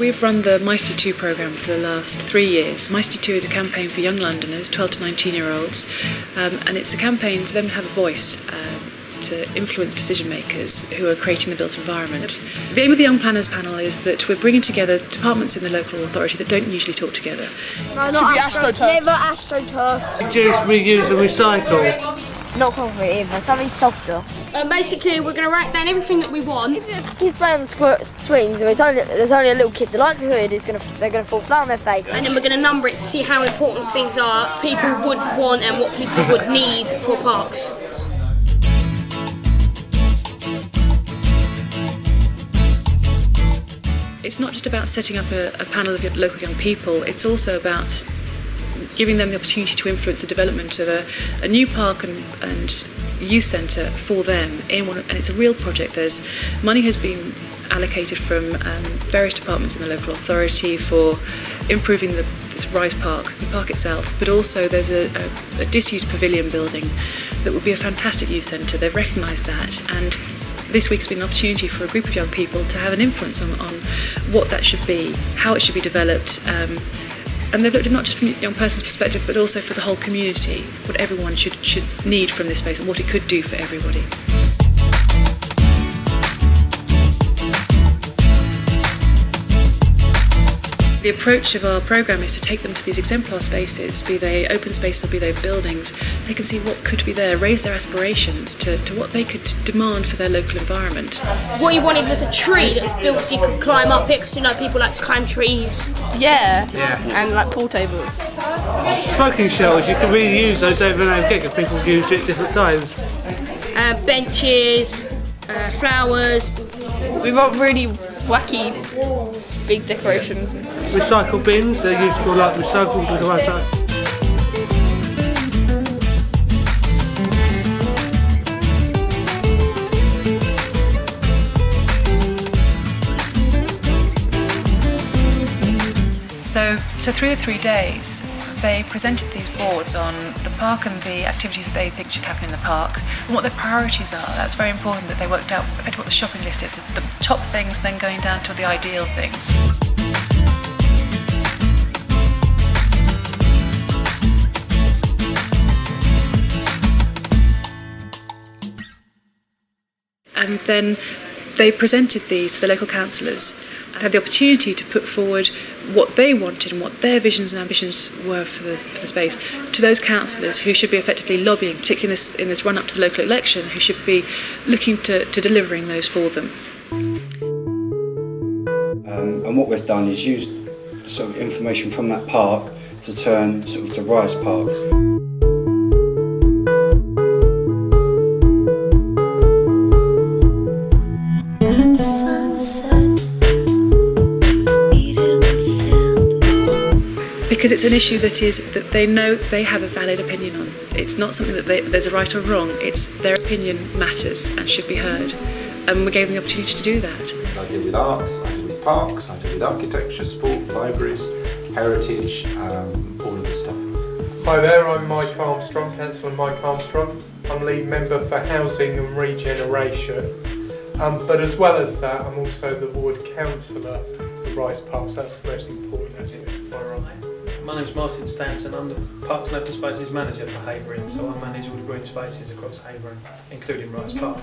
We've run the Meister 2 programme for the last 3 years. Meister 2 is a campaign for young Londoners, 12 to 19-year-olds, and it's a campaign for them to have a voice, to influence decision makers who are creating the built environment. The aim of the Young Planners panel is that we're bringing together departments in the local authority that don't usually talk together. No, not AstroTurf. Never AstroTurf. Reduce, reuse and recycle. Not concrete either, something softer. Basically, we're going to write down everything that we want. Kids play on the swings, there's only a little kid. The likelihood is they're going to fall flat on their face. And then we're going to number it to see how important things are, people would want and what people would need for parks. It's not just about setting up a panel of local young people, it's also about giving them the opportunity to influence the development of a new park and youth centre for them. And it's a real project. Money has been allocated from various departments in the local authority for improving this Rise Park, the park itself, but also there's a disused pavilion building that would be a fantastic youth centre. They've recognised that, and this week has been an opportunity for a group of young people to have an influence on what that should be, how it should be developed, and they've looked at not just from a young person's perspective but also for the whole community, what everyone should need from this space and what it could do for everybody. The approach of our programme is to take them to these exemplar spaces, be they open spaces or be they buildings, so they can see what could be there, raise their aspirations to what they could demand for their local environment. What you wanted was a tree that was built so you could climb up it, because you know people like to climb trees. Yeah, and like pool tables. Smoking shells, you can really use those over and over again because people use it at different times. Benches, flowers. We want really wacky big decorations. Recycle bins, they're used for like recycling to the right side. So through the 3 days, they presented these boards on the park and the activities that they think should happen in the park and what their priorities are. That's very important, that they worked out effectively what the shopping list is, the top things then going down to the ideal things. And then they presented these to the local councillors and had the opportunity to put forward what they wanted and what their visions and ambitions were for the space to those councillors who should be effectively lobbying, particularly in this run-up to the local election, who should be looking to delivering those for them. And what we've done is used sort of information from that park to turn sort of to Rise Park. Because it's an issue that they know they have a valid opinion on. It's not something that there's a right or wrong, it's their opinion matters and should be heard. And we gave them the opportunity to do that. I deal with arts, I deal with parks, I deal with architecture, sport, libraries, heritage, all of the stuff. Hi there, I'm Mike Armstrong, Councillor Mike Armstrong. I'm lead member for Housing and Regeneration. But as well as that, I'm also the ward councillor for Rise Park, so that's the most important aspect of my role. My name's Martin Stanton, I'm the Parks and Open Spaces Manager for Havering, so I manage all the green spaces across Havering, including Rise Park.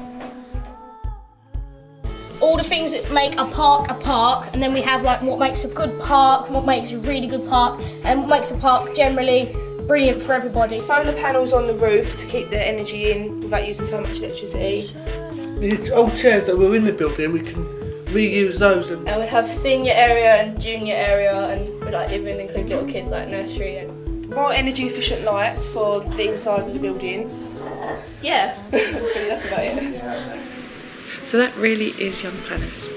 All the things that make a park, and then we have like what makes a good park, what makes a really good park, and what makes a park generally brilliant for everybody. Solar panels on the roof to keep the energy in without using so much electricity. The old chairs that were in the building, we can reuse those. And we have senior area and junior area, and we like even include little kids like nursery and more energy efficient lights for the insides of the building. Yeah, that's about it. So that really is Young Planners.